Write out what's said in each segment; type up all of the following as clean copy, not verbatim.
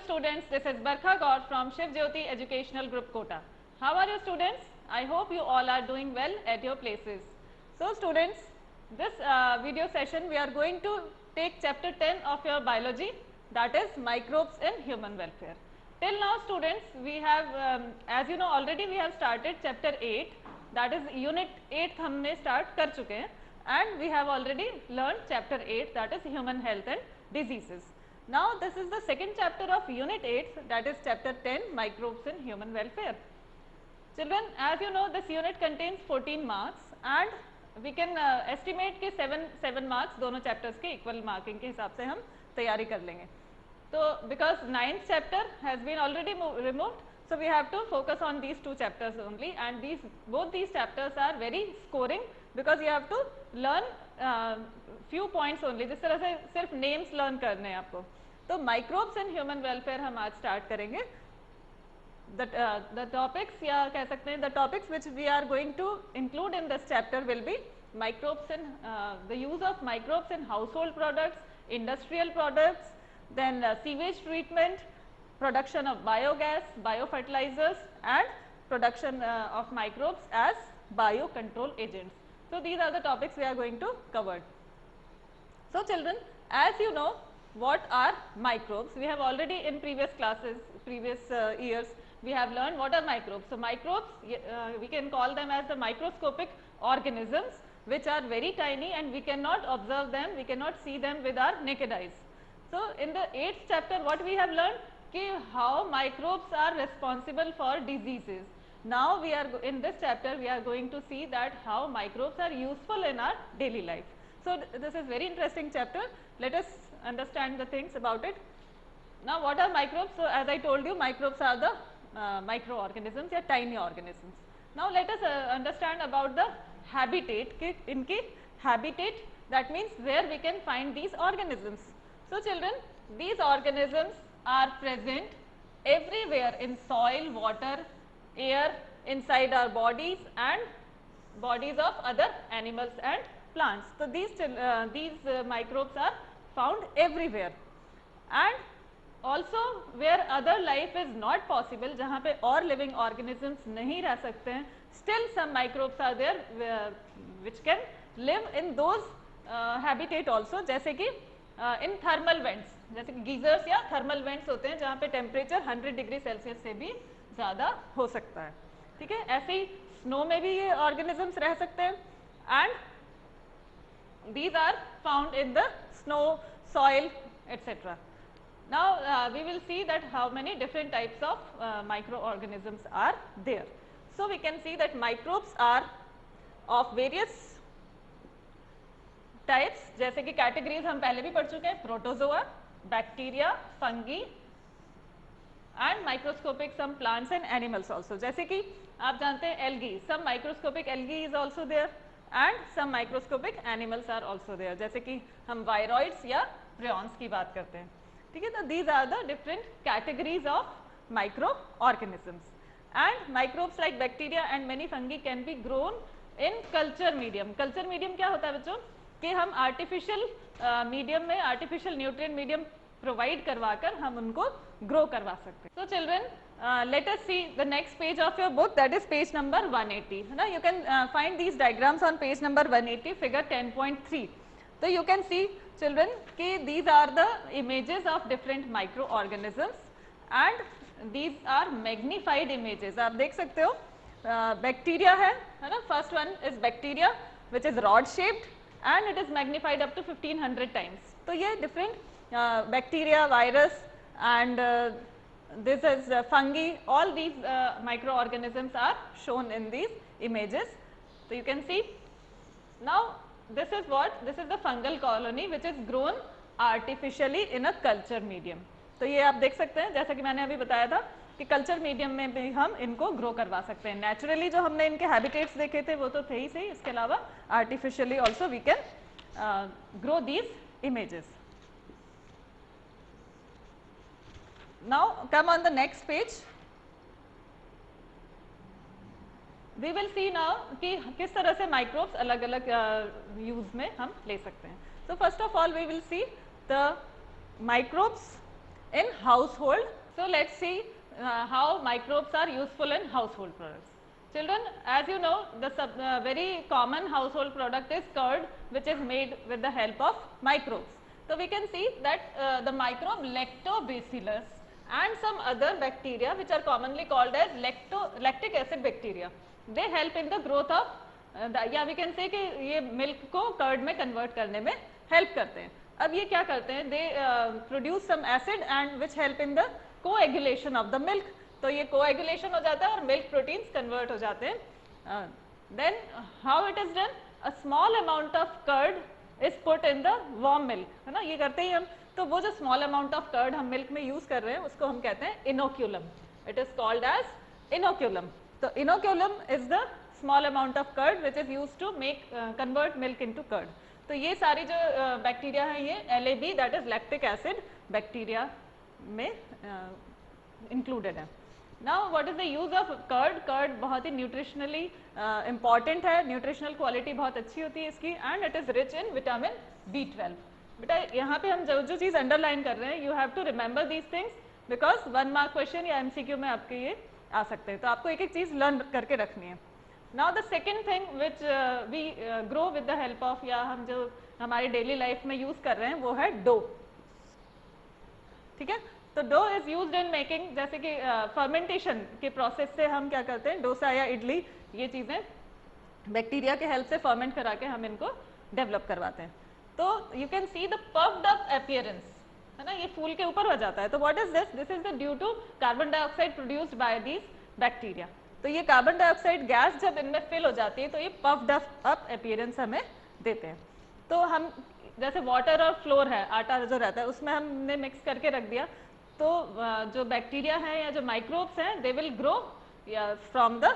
students, this is Barkha Gaur from Shiv Jyoti Educational Group Kota. How are you students? I hope you all are doing well at your places. So students, this video session we are going to take chapter 10 of your biology, that is microbes in human welfare. Till now students, we have as you know already we have started chapter 8, that is unit 8 हमने start कर चुके हैं, and we have already learned chapter 8, that is human health and diseases. Now this is the second chapter of unit 8, that is chapter 10, microbes in human welfare. Children, as you know, this unit contains 14 marks and we can estimate कि 7 marks दोनों chapters के equal marking के हिसाब से हम तैयारी कर लेंगे. तो because 9th chapter has been already removed, so we have to focus on these 2 chapters only, and both these chapters are very scoring because you have to learn few points only. जिस तरह से सिर्फ names learn करने हैं आपको. तो microbes in human welfare हम आज start करेंगे. The topics या कह सकते हैं the topics which we are going to include in this chapter will be microbes in the use of microbes in household products, industrial products, then sewage treatment, production of biogas, biofertilizers and production of microbes as biocontrol agents. So these are the topics we are going to cover. So children, as you know what are microbes, we have already in previous classes, previous years we have learned what are microbes. So microbes we can call them as the microscopic organisms which are very tiny and we cannot observe them, we cannot see them with our naked eyes. So in the 8th chapter what we have learned कि how microbes are responsible for diseases. Now we are in this chapter we are going to see that how microbes are useful in our daily life. So this is very interesting chapter. Let us understand the things about it. Now what are microbes? So as I told you, microbes are the microorganisms या tiny organisms. Now let us understand about the habitat कि इनकी habitat, that means where we can find these organisms. So children, these organisms are present everywhere in soil, water, air, inside our bodies and bodies of other animals and plants. So these microbes are found everywhere and also where other life is not possible, जहाँ पे और living organisms नहीं रह सकते हैं, still some microbes are there which can live in those habitat also, जैसे कि in thermal vents, जैसे कि geysers या thermal vents होते हैं जहाँ पे temperature 100 डिग्री सेल्सियस से भी ज़्यादा हो सकता है. ठीक है, ऐसे ही snow में भी ये organisms रह सकते हैं and these are found in the snow, soil, etc. Now we will see that how many different types of microorganisms are there. So we can see that microbes are of various types, जैसे कि categories हम पहले भी पढ़ चुके हैं, protozoa, bacteria, fungi and microscopic some plants and animals also. जैसे कि आप जानते हैं algae, some microscopic algae is also there and some microscopic animals are also there, जैसे कि हम वायरॉइड्स या प्रियॉन्स की बात करते हैं. ठीक है, तो these are the different categories of micro organisms and microbes like bacteria and many fungi can be grown in culture medium. Culture medium क्या होता है बच्चों कि हम आर्टिफिशियल मीडियम में आर्टिफिशियल न्यूट्रिएंट मीडियम प्रोवाइड करवाकर हम उनको ग्रो करवा सकते हैं. So children, let us see the next page of your book, that is page number 180. है ना, you can find these diagrams on page number 180, figure 10.3. So you can see children कि these are the images of different microorganisms and these are magnified images. आप देख सकते हो bacteria है ना, first one is bacteria which is rod shaped and it is magnified up to 1500 times. तो ये different bacteria, virus and this is fungi, all these microorganisms are shown in these images. So you can see now this is what, this is the fungal colony which is grown artificially in a culture medium. तो ये आप देख सकते हैं, जैसा कि मैंने अभी बताया था कि कल्चर मीडियम में भी हम इनको ग्रो करवा सकते हैं. नेचुरली जो हमने इनके हैबिटेट्स देखे थे वो तो थे ही सही, इसके अलावा artificially also we can grow these images. Now come on the next page. We will see now कि किस तरह से microbes अलग अलग use में हम ले सकते हैं. So first of all we will see the microbes in household. So let's see how microbes are useful in household products. Children, as you know, the very common household product is curd, which is made with the help of microbes. So we can see that the microbe lactobacillus and some other bacteria which are commonly called as lactic acid bacteria, they help in the growth of या we can say कि ये milk को curd में convert करने में help करते हैं. अब ये क्या करते हैं, they produce some acid and which help in the coagulation of the milk. तो ये कोएगुलेशन हो जाता है और मिल्क प्रोटीन्स कन्वर्ट हो जाते हैं. Then how it is done, a small amount of curd is put in the warm milk, है ना, ये करते ही हम. तो वो जो स्मॉल अमाउंट ऑफ कर्ड हम मिल्क में यूज कर रहे हैं उसको हम कहते हैं inoculum. It is called as inoculum. तो inoculum is the small amount of curd which is used to make convert milk into curd. तो ये सारी जो बैक्टीरिया है ये LAB that is lactic acid bacteria में included है. Now what is the use of curd? Curd बहुत ही nutritionally important है, nutritional quality बहुत अच्छी होती है इसकी and it is rich in vitamin B12. बेटा यहाँ पे हम जो चीज़ अंडरलाइन कर रहे हैं, you have to remember these things because 1 mark question या MCQ में आपके ये आ सकते हैं. तो आपको एक एक चीज़ लर्न करके रखनी है. Now the second thing which we grow with the help of या हम जो हमारी डेली लाइफ में यूज कर रहे हैं वो है डो. ठीक है, तो dough is used in making, जैसे कि फर्मेंटेशन के प्रोसेस से हम क्या करते हैं, डोसा या इडली ये चीजें बैक्टीरिया के हेल्प से फर्मेंट करा के हम इनको डेवलप करवाते हैं. तो you can see the puffed up appearance, है ना, ये फूल के ऊपर हो जाता है. तो what is this, this is the due to carbon dioxide produced by these bacteria. तो ये कार्बन डाइऑक्साइड गैस जब इनमें फिल हो जाती है तो ये पफ्ड अप अपीयरेंस हमें देते हैं. तो हम जैसे वाटर और फ्लोर है, आटा जो रहता है उसमें हमने मिक्स करके रख दिया, तो जो बैक्टीरिया है या जो माइक्रोब्स हैं they will grow from the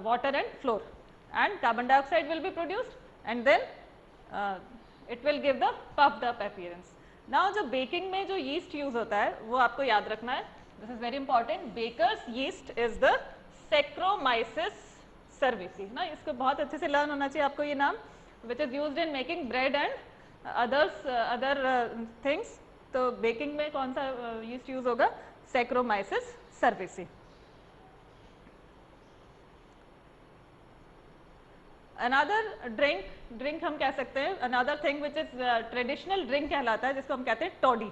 water and flour and carbon dioxide will be produced and then it will give the puffed up appearance. Now जो बेकिंग में जो यीस्ट यूज होता है वो आपको याद रखना है. This is very important. Baker's yeast is the Saccharomyces cerevisiae ना, इसको बहुत अच्छे से लर्न होना चाहिए आपको ये नाम, which is used in making bread and other things. तो बेकिंग में कौन सा यीस्ट यूज होगा, Saccharomyces cerevisiae. अनदर ड्रिंक हम कह सकते हैं, another thing which is traditional drink कहलाता है जिसको हम कहते हैं टॉडी.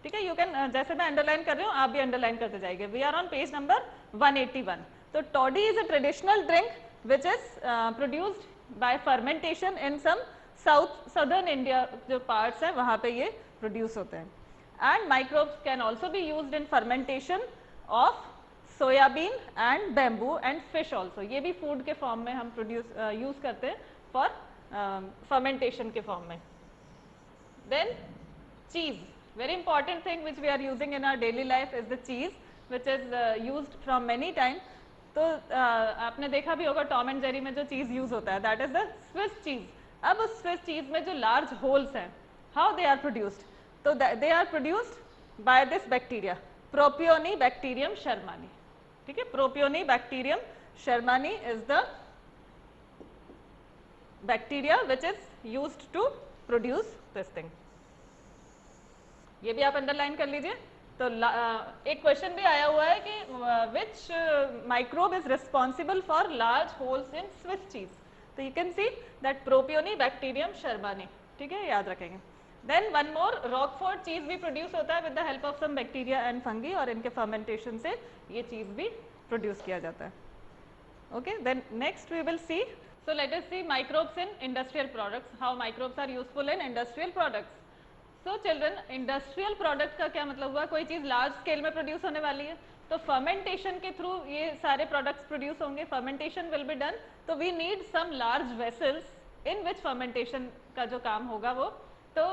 ठीक है, यू कैन, जैसे मैं अंडरलाइन कर रही हूँ आप भी अंडरलाइन करते जाइए. We are on page number 181. तो toddy is a traditional drink which is produced by fermentation in some southern India जो पार्ट्स हैं वहाँ पे ये प्रोड्यूस होते हैं. And microbes can also be used in fermentation of soybean and bamboo and fish also. ये भी food के फॉर्म में हम यूज करते हैं फॉर फर्मेंटेशन के फॉर्म में. देन चीज, very important thing which we are using in our daily life is the cheese which is used from many time. तो आपने देखा भी होगा टॉम एंड जेरी में जो चीज यूज होता है that is the Swiss cheese. अब उस स्विस चीज में जो लार्ज होल्स हैं, हाउ दे आर प्रोड्यूस्ड, तो they are produced by this bacteria Propionibacterium shermanii. ठीक है, Propionibacterium shermanii is the bacteria which is used to produce this thing. ये भी आप अंडरलाइन कर लीजिए. तो एक क्वेश्चन भी आया हुआ है कि which microbe is responsible for large holes in Swiss cheese. तो you can see that Propionibacterium shermanii. ठीक है, याद रखेंगे. देन वन मोर, रॉकफोर्ट चीज भी प्रोड्यूस होता है with the help of some bacteria and fungi, और इनके फर्मेंटेशन से ये चीज भी प्रोड्यूस किया जाता है. Okay, then next we will see, so let us see microbes in industrial products, how microbes are useful in industrial products. So children, industrial product का क्या मतलब हुआ, कोई चीज़ लार्ज स्केल में प्रोड्यूस होने वाली है तो फर्मेंटेशन के थ्रू ये सारे प्रोडक्ट्स प्रोड्यूस होंगे. फर्मेंटेशन विल बी डन, तो we need some large vessels in which fermentation का जो काम होगा वो. तो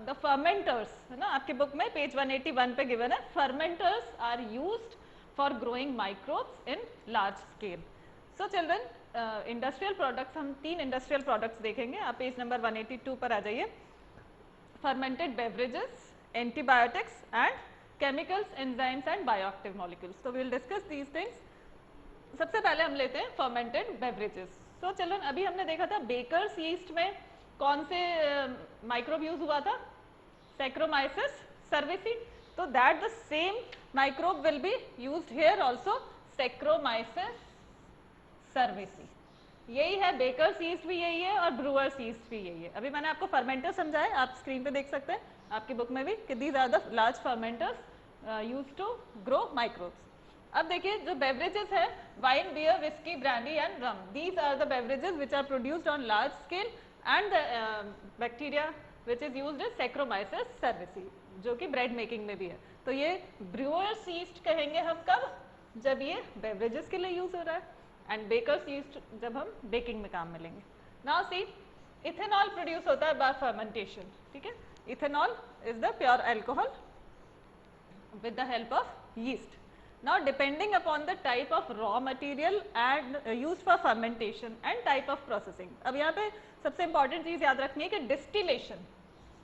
द फर्मेंटर्स, है ना, आपकी बुक में पेज 181 पे गिवन है, fermenters are used for growing microbes in large scale. So children, industrial products, हम 3 इंडस्ट्रियल प्रोडक्ट्स देखेंगे. आप पेज नंबर 182 पर आ जाइए. fermented beverages, antibiotics and chemicals, enzymes and bioactive molecules. So we will discuss these things. सबसे पहले हम लेते हैं fermented beverages. So चलो, अभी हमने देखा था बेकर्स यीस्ट में कौन से माइक्रोब यूज हुआ था, Saccharomyces cerevisiae. So that the same microbe will be used here also, Saccharomyces cerevisiae. यही है, बेकर्स यीस्ट भी यही है और ब्रूअर्स यीस्ट भी यही है. अभी मैंने आपको फर्मेंटर समझाए, आप स्क्रीन पे देख सकते हैं आपकी बुक में भी कि these are the large fermenters used to grow microbes. अब देखिए जो बेवरेजेस है, wine, beer, whisky, brandy and rum, these are the beverages which are produced on large scale and the bacteria which is used is Saccharomyces cerevisiae, जो कि bread making में भी है. तो ये ब्रूअर्स यीस्ट कहेंगे हम कब, जब ये बेवरेजेस के लिए यूज हो रहा है, एंड बेकर्स यीस्ट जब हम बेकिंग में काम में लेंगे. नाउ सी, इथेनॉल प्रोड्यूस होता है बाय फर्मेंटेशन. ठीक है, ethanol is the pure alcohol with the help of yeast. Now depending upon the type of raw material and used for fermentation and type of processing. अब यहाँ पे सबसे important चीज़ याद रखनी है कि distillation,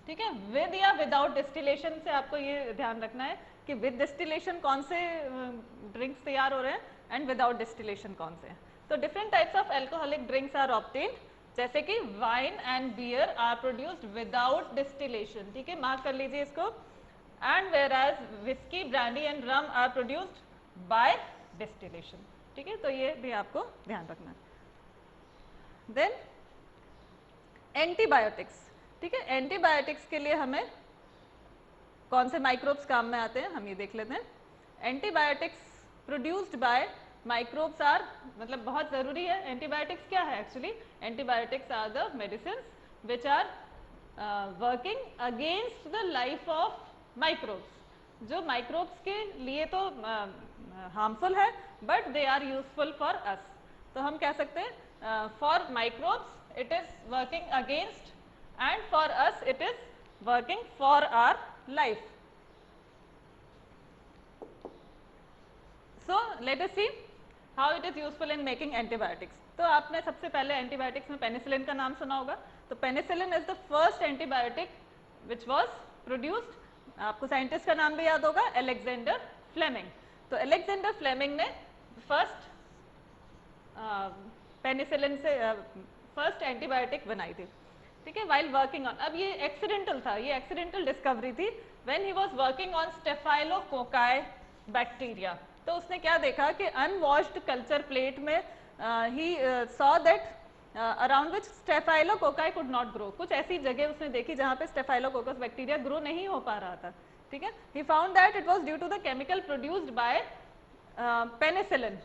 ठीक है, with या without distillation से आपको ये ध्यान रखना है कि with distillation कौन से drinks तैयार हो रहे हैं and without distillation कौन से हैं. तो different types of alcoholic drinks are obtained, जैसे कि wine and beer are produced without distillation. ठीक है, मार्क कर लीजिए इसको. And whereas whiskey, brandy and rum are produced by distillation. ठीक है, तो ये भी आपको ध्यान रखना है. Then antibiotics. ठीक है, एंटीबायोटिक्स के लिए हमें कौन से माइक्रोब्स काम में आते हैं हम ये देख लेते हैं. Antibiotics produced by microbes are, मतलब बहुत ज़रूरी है. एंटीबायोटिक्स क्या है actually? Antibiotics are the medicines which are working against the life of microbes, जो माइक्रोब्स के लिए तो हार्मफुल है but they are useful for us. तो हम कह सकते हैं for microbes it is working against and for us it is working for our life. So let us see how it is useful in making antibiotics. तो आपने सबसे पहले antibiotics में पेनिसिलिन का नाम सुना होगा. तो penicillin is the first antibiotic which was produced. आपको साइंटिस्ट का नाम भी याद होगा, अलेक्जेंडर फ्लेमिंग. तो अलेक्जेंडर फ्लेमिंग ने फर्स्ट पेनिसिलिन से फर्स्ट एंटीबायोटिक बनाई थी. ठीक है, वाइल वर्किंग ऑन, अब ये एक्सीडेंटल था, ये एक्सीडेंटल डिस्कवरी थी when he was working on staphylococci bacteria. तो उसने क्या देखा कि अनवॉश्ड कल्चर प्लेट में he saw that around which staphylococci could not grow. कुछ ऐसी जगह उसने देखी जहाँ पे स्टेफाइलोकोकस बैक्टीरिया ग्रो नहीं हो पा रहा था. ठीक है, he found that it was due to the chemical produced by penicillin.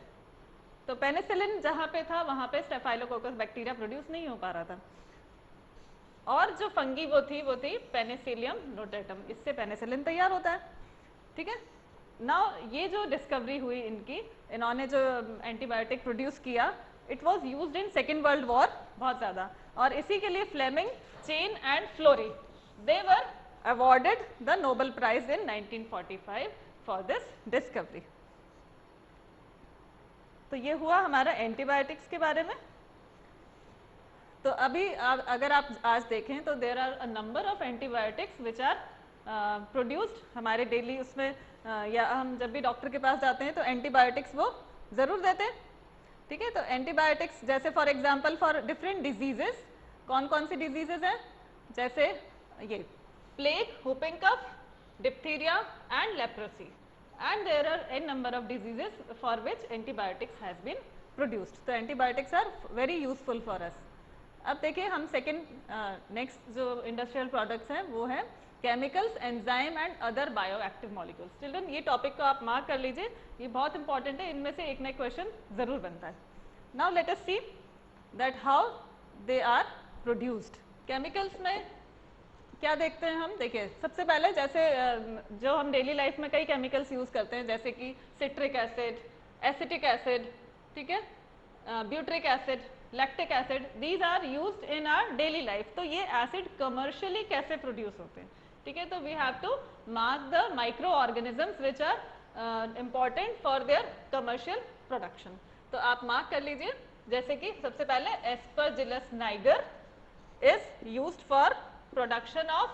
तो पेनिसिलिन जहाँ पे था वहाँ पे स्टेफाइलोकोकस बैक्टीरिया प्रोड्यूस नहीं हो पा रहा था. और जो फंगी वो थी पेनिसिलियम नोटेटम, इससे पेनिसिलिन तैयार होता है. ठीक है, नाउ ये जो डिस्कवरी हुई इनकी, इन्होंने जो एंटीबायोटिक प्रोड्यूस किया, it was used in second world war बहुत ज़्यादा. और इसी के लिए Fleming, Chain and Florey, they were awarded the Nobel prize in 1945 for this discovery. तो ये हुआ हमारा एंटीबायोटिक्स के बारे में. तो अभी अगर आप आज देखें तो there are a number of antibiotics which are produced हमारे डेली उसमें, या हम जब भी डॉक्टर के पास जाते हैं तो एंटीबायोटिक्स वो ज़रूर देते हैं. ठीक है, तो एंटीबायोटिक्स जैसे for example for different diseases, कौन कौन सी डिजीजेस हैं, जैसे ये plague, whooping cough, diphtheria and leprosy, and there are n number of diseases for which antibiotics has been produced. तो antibiotics are very useful for us. अब देखिए हम second next जो इंडस्ट्रियल प्रोडक्ट्स हैं वो है chemicals, enzyme and other bioactive molecules. Children ये topic को आप मार्क कर लीजिए, ये बहुत इंपॉर्टेंट है, इनमें से एक ना एक क्वेश्चन जरूर बनता है. Now let us see that how they are produced. Chemicals में क्या देखते हैं हम, देखिए सबसे पहले जैसे जो हम डेली लाइफ में कई केमिकल्स यूज करते हैं, जैसे कि सिट्रिक एसिड, एसिटिक एसिड, ठीक है, butyric acid, lactic acid, these are used in our daily life. तो ये एसिड कमर्शियली कैसे प्रोड्यूस होते हैं, ठीक है. तो we have to mark the micro organisms which are important for their commercial production. तो आप मार्क कर लीजिए, जैसे कि सबसे पहले Aspergillus niger is used for production of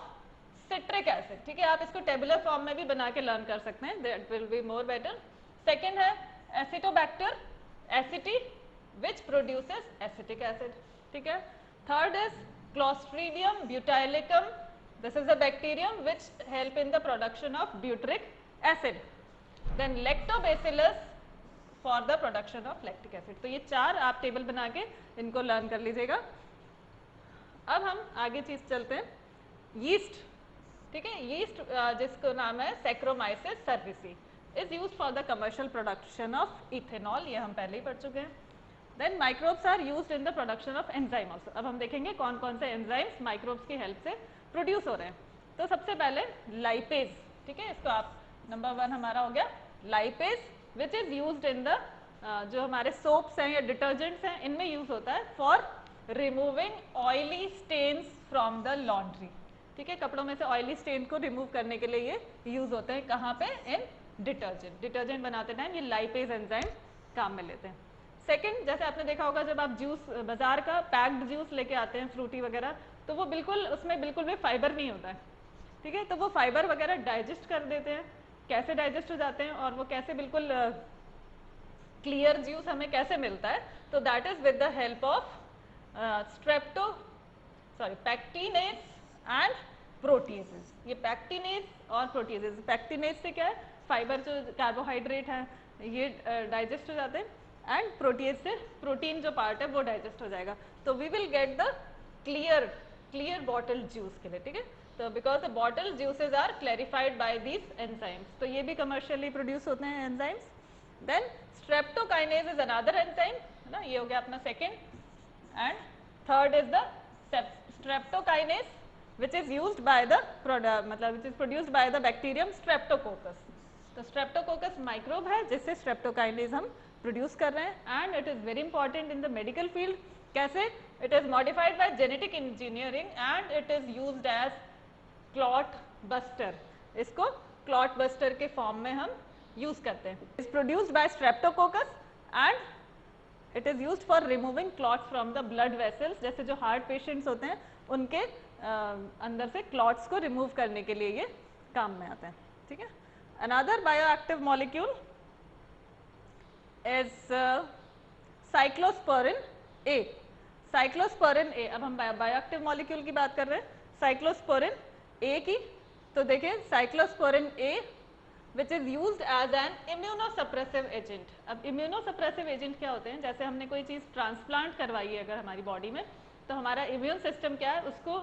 citric acid. ठीक है, आप इसको टेबुलर फॉर्म में भी बना के लर्न कर सकते हैं, that will be more better. Second है Acetobacter aceti which produces acetic acid. ठीक है. Third is Clostridium butylicum This is the bacterium which help in the production of butyric acid. Then lactobacillus for the production of lactic acid. तो ये 4 आप table बना के इनको learn कर लीजिएगा. अब हम आगे चीज चलते हैं. यीस्ट, ठीक है, यीस्ट जिसको नाम है Saccharomyces cerevisiae is used for the commercial production of ethanol. ये हम पहले ही पढ़ चुके हैं. Then microbes are used in the production of enzyme also. अब हम देखेंगे कौन कौन से एंजाइम्स माइक्रोब्स की हेल्प से प्रोड्यूस हो रहे हैं. तो सबसे पहले लाइपेज, ठीक है, इसको आप नंबर 1 हमारा हो गया lipase, which is used in the जो हमारे सोप्स हैं या डिटर्जेंट्स हैं इनमें यूज होता है for removing oily stains from the laundry. ठीक है, कपड़ों में से ऑयली स्टेन को रिमूव करने के लिए ये यूज होते हैं. कहाँ पे? इन डिटर्जेंट. डिटर्जेंट बनाते टाइम ये लाइपेज एंजाइम काम में लेते हैं. सेकंड, जैसे आपने देखा होगा जब आप जूस बाजार का पैक्ड जूस लेके आते हैं फ्रूटी वगैरह, तो वो बिल्कुल उसमें बिल्कुल भी फाइबर नहीं होता है. ठीक है, तो वो फाइबर वगैरह डाइजेस्ट कर देते हैं. कैसे डाइजेस्ट हो जाते हैं और वो कैसे बिल्कुल क्लियर जूस हमें कैसे मिलता है? तो that is with the help of pectinase and proteases. ये पैक्टिनेज और प्रोटीजेज, पैक्टिनेज से क्या है, फाइबर जो कार्बोहाइड्रेट है ये डाइजेस्ट हो जाते हैं एंड प्रोटीज से प्रोटीन जो पार्ट है वो डाइजेस्ट हो जाएगा. तो we will get the clear bottle juice के लिए. ठीक है, तो because the bottle juices are clarified by these enzymes. तो ये भी कमर्शियली प्रोड्यूस होते हैं enzymes. Then streptokinase is another enzyme, है ना, ये हो गया अपना second. And third is the streptokinase which is used by the मतलब which is produced by the bacterium Streptococcus. तो स्ट्रेप्टोकोकस माइक्रोब है जिससे स्ट्रेप्टोकाइनेज हम प्रोड्यूस कर रहे हैं and it is very important in the medical field. कैसे? It is modified by genetic engineering and it is used as clot buster. इसको clot buster के फॉर्म में हम यूज करते हैं. Is produced by Streptococcus and it is used for removing clots from the blood vessels. जैसे जो heart patients होते हैं उनके अंदर से क्लॉट्स को रिमूव करने के लिए ये काम में आता है. ठीक है, another bioactive molecule is cyclosporin A. cyclosporin A, अब हम बायोएक्टिव मॉलिक्यूल की बात कर रहे हैं, cyclosporin A की. तो देखिए cyclosporin A which is used as an immunosuppressive agent. अब immunosuppressive agent क्या होते हैं? जैसे हमने कोई चीज़ ट्रांसप्लांट करवाई है अगर हमारी बॉडी में, तो हमारा इम्यून सिस्टम क्या है, उसको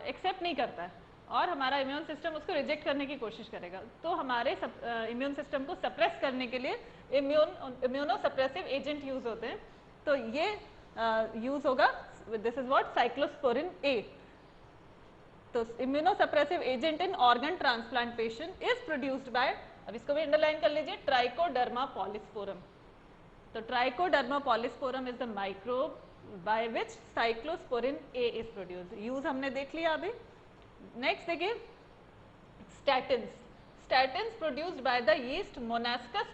एक्सेप्ट नहीं करता है और हमारा इम्यून सिस्टम उसको रिजेक्ट करने की कोशिश करेगा. तो हमारे इम्यून सिस्टम को सप्रेस करने के लिए इम्यूनोसप्रेसिव एजेंट यूज होते हैं. तो ये यूज होगा, this is what cyclosporin A. तो immunosuppressive agent in organ transplantation is produced by, अब इसको भी अंडरलाइन कर लीजिए, ट्राइकोडर्मा पॉलिस्पोरम. तो Trichoderma polysporum is the microbe by which cyclosporin A is produced. Use हमने देख लिया अभी. नेक्स्ट देखिए statins. Statins produced by the yeast Monascus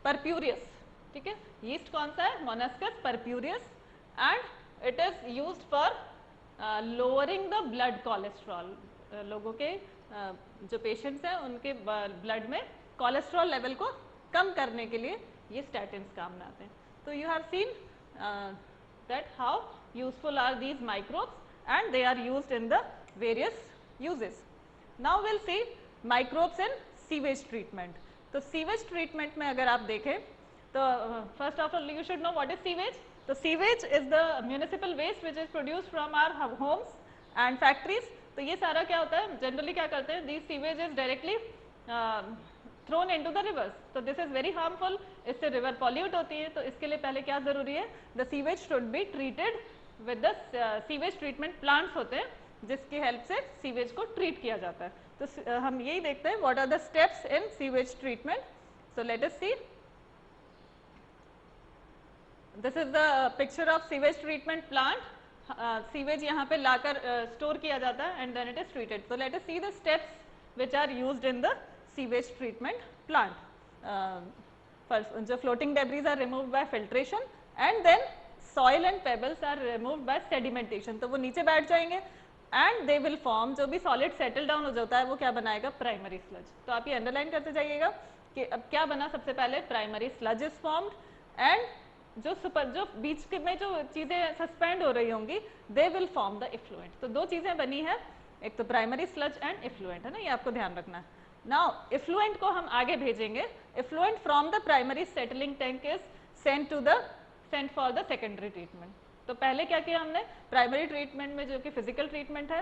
purpureus. ठीक है, यीस्ट कौन सा है? Monascus purpureus and it is used for lowering the blood cholesterol. लोगों के जो पेशेंट्स हैं उनके ब्लड में कोलेस्ट्रॉल लेवल को कम करने के लिए ये स्टैटिन्स काम में आते हैं. तो you have seen that how useful are these microbes and they are used in the various uses. Now we'll see microbes in sewage treatment. तो sewage treatment में अगर आप देखें तो first of all you should know what is sewage. तो sewage is the municipal waste which is produced from our homes and factories. तो ये सारा क्या होता है, generally क्या करते हैं, these sewage is directly thrown into the rivers. तो this is very harmful. इससे river pollute होती है. तो इसके लिए पहले क्या जरूरी है, the sewage should be treated with the sewage treatment plants होते हैं जिसकी हेल्प से सीवेज को ट्रीट किया जाता है. तो हम यही देखते हैं what are the steps in sewage treatment. So let us see, this is the picture of sewage treatment plant. Sewage यहाँ पे लाकर स्टोर किया जाता है and then it is treated. So let us see the steps which are used in the sewage treatment plant. जो floating debris are removed by filtration and then soil and pebbles are removed by sedimentation. तो वो नीचे बैठ जाएंगे and they will form, जो भी solid settle down हो जाता है वो क्या बनाएगा, primary sludge. तो आप ये underline करते जाइएगा कि अब क्या बना, सबसे पहले primary sludge is formed and जो बीच में जो चीज़ें सस्पेंड हो रही होंगी they will form the effluent. तो दो चीज़ें बनी है, एक तो प्राइमरी स्लज एंड इफ्लुएंट है ना, ये आपको ध्यान रखना है। नाउ इफ्लुएंट को हम आगे भेजेंगे, effluent from the primary settling tank is sent for the secondary treatment. तो पहले क्या किया हमने, प्राइमरी ट्रीटमेंट में जो कि फिजिकल ट्रीटमेंट है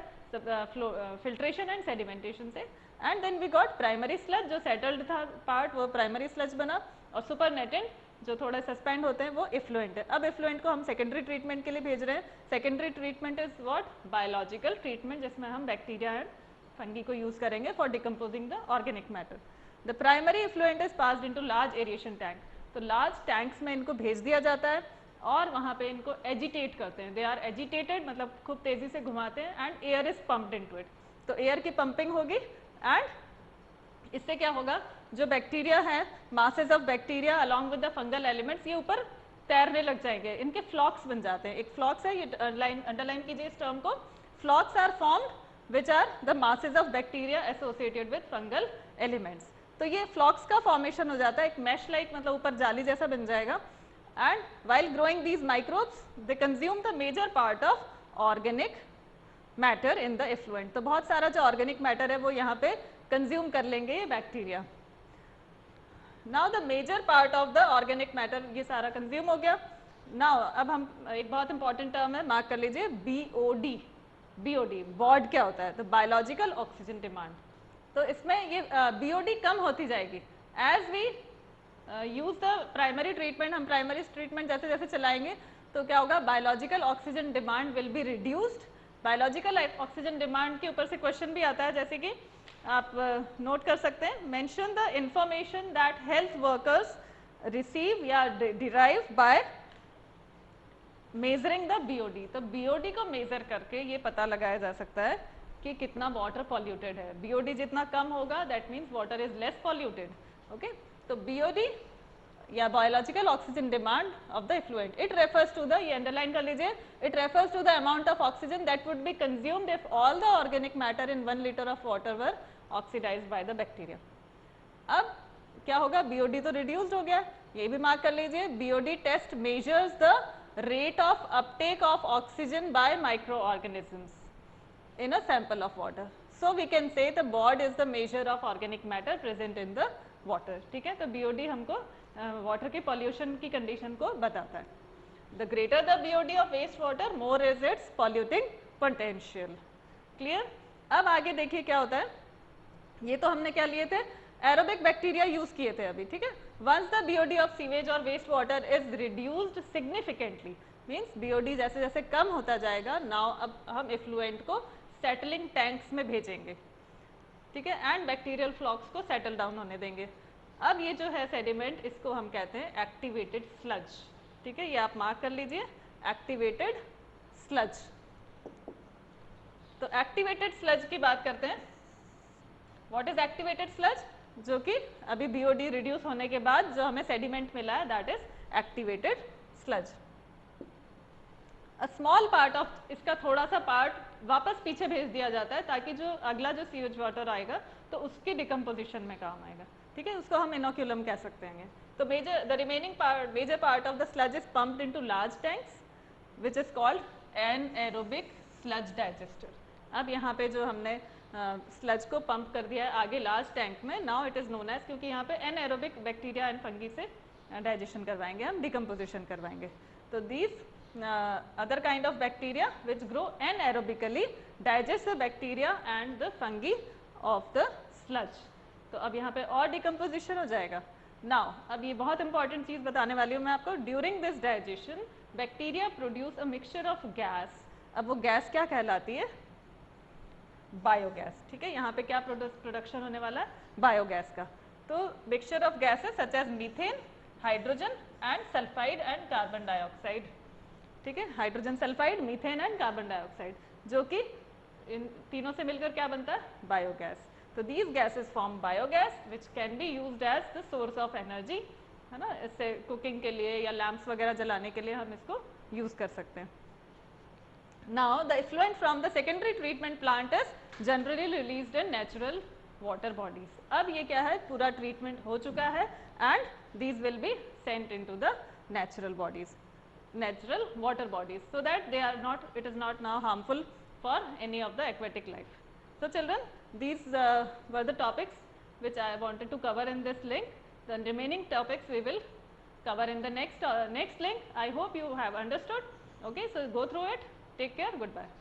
फिल्ट्रेशन एंड सेडिमेंटेशन से, and then we got primary sludge, जो सेटल्ड था पार्ट वो प्राइमरी स्लज बना, और सुपरनेटेंट जो थोड़े सस्पेंड होते हैं वो इफ्लुएंट है। अब इफ्लुएंट को हम सेकेंडरी ट्रीटमेंट के लिए भेज रहे हैं। Secondary treatment is what, biological treatment, जिसमें हम बैक्टीरिया एंड फंगी को यूज करेंगे for decomposing the organic matter. The primary effluent is passed into large aeration tank. तो लार्ज टैंक्स में इनको भेज दिया जाता है और वहाँ पे इनको एजिटेट करते हैं, दे आर एजिटेटेड, मतलब खूब तेजी से घुमाते हैं, and air is pumped into it. तो एयर की पंपिंग होगी एंड इससे क्या होगा, जो बैक्टीरिया है, masses of bacteria along with the fungal elements, ये ऊपर तैरने लग जाएंगे, इनके फ्लॉक्स बन जाते हैं। एक फ्लॉक्स है, ये अंडरलाइन कीजिए इस टर्म को, flocs are formed which are the masses of bacteria associated with fungal elements. तो ये फ्लॉक्स का फॉर्मेशन हो जाता है, एक मैश लाइक, मतलब ऊपर जाली जैसा बन जाएगा। And while growing these microbes they consume the major part of organic matter in the effluent। तो बहुत सारा जो ऑर्गेनिक मैटर है वो यहाँ पे कंज्यूम कर लेंगे ये bacteria. Now the major part of the organic matter ये सारा कंज्यूम हो गया। नाउ अब हम एक बहुत इंपॉर्टेंट टर्म है, मार्क कर लीजिए, BOD। BOD बॉड क्या होता है, तो बायोलॉजिकल ऑक्सीजन डिमांड। तो इसमें ये BOD कम होती जाएगी as we use the primary treatment. हम प्राइमरी ट्रीटमेंट जैसे जैसे चलाएंगे तो क्या होगा, biological oxygen demand will be reduced. Biological oxygen demand के ऊपर से क्वेश्चन भी आता है, जैसे कि आप नोट कर सकते हैं, mention the information that health workers receive या derive by measuring the BOD। तो BOD को मेजर करके ये पता लगाया जा सकता है कि कितना वाटर पॉल्यूटेड है। BOD जितना कम होगा that means water is less polluted. Okay, तो BOD या biological oxygen demand of the effluent, it refers to the, ये अंडरलाइन कर लीजिए, it refers to the amount of oxygen that would be consumed if all the organic matter in 1 litre of water were oxidised by the bacteria. अब क्या होगा, BOD तो reduced हो गया, ये भी मार्क कर लीजिए। BOD test measures the rate of uptake of oxygen by micro organisms in a sample of water. So we can say the BOD is the measure of organic matter present in the water। ठीक है, तो BOD हमको water की pollution की condition को बताता है। The greater the BOD of waste water, more is its polluting potential। Clear? अब आगे देखिए क्या होता है, ये तो हमने क्या लिए थे, एरोबिक बैक्टीरिया यूज किए थे अभी। ठीक है, once the BOD of sewage or waste water is reduced significantly, means BOD जैसे जैसे कम होता जाएगा, नाउ अब हम इफ्लुएंट को सेटलिंग टैंक्स में भेजेंगे। ठीक है, एंड बैक्टीरियल फ्लॉक्स को सेटल डाउन होने देंगे। अब ये जो है सेडिमेंट, इसको हम कहते हैं एक्टिवेटेड स्लज। ठीक है, ये आप मार्क कर लीजिए, एक्टिवेटेड स्लज। तो एक्टिवेटेड स्लज की बात करते हैं। व्हाट इज एक्टिवेटेड स्लज, जो कि अभी BOD रिड्यूस होने के बाद जो हमें सेडिमेंट मिला है, that is activated sludge. A small part of, इसका थोड़ा सा पार्ट वापस पीछे भेज दिया जाता है ताकि जो अगला जो सीवेज वाटर आएगा तो उसकी डिकम्पोजिशन में काम आएगा। ठीक है, उसको हम इनोक्यूलम कह सकते हैं। तो the remaining major part of the sludge is pumped into large tanks which is called anaerobic sludge digester. अब यहाँ पे जो हमने स्लज को पंप कर दिया है आगे लार्ज टैंक में, now it is known as, क्योंकि यहाँ पे एनएरोबिक बैक्टीरिया एंड फंगी से डाइजेशन करवाएंगे हम, डिकम्पोजिशन करवाएंगे। तो these other kind of bacteria which grow anaerobically digest the bacteria and the fungi of the sludge। तो अब यहाँ पे और डिकम्पोजिशन हो जाएगा। नाउ अब ये बहुत इंपॉर्टेंट चीज बताने वाली हूँ मैं आपको, during this digestion bacteria produce a mixture of gas. अब वो गैस क्या कहलाती है, बायोगैस। ठीक है, यहाँ पे क्या प्रोडक्शन होने वाला है, बायोगैस का। तो mixture of gases such as methane, hydrogen and sulphide and carbon dioxide. ठीक है, hydrogen sulphide, methane and carbon dioxide, जो कि इन तीनों से मिलकर क्या बनता है, बायोगैस। तो these gases form biogas which can be used as the source of energy, है ना, इससे कुकिंग के लिए या लैम्प्स वगैरह जलाने के लिए हम इसको यूज कर सकते हैं। Now the effluent from the secondary treatment plant is generally released in natural water bodies. अब ये क्या है, पूरा ट्रीटमेंट हो चुका है and these will be sent into the natural bodies, natural water bodies, so that they are not, it is not now harmful for any of the aquatic life. So, children, these were the topics which I wanted to cover in this link. The remaining topics we will cover in the next link. I hope you have understood. Okay, so go through it. Take care. Goodbye.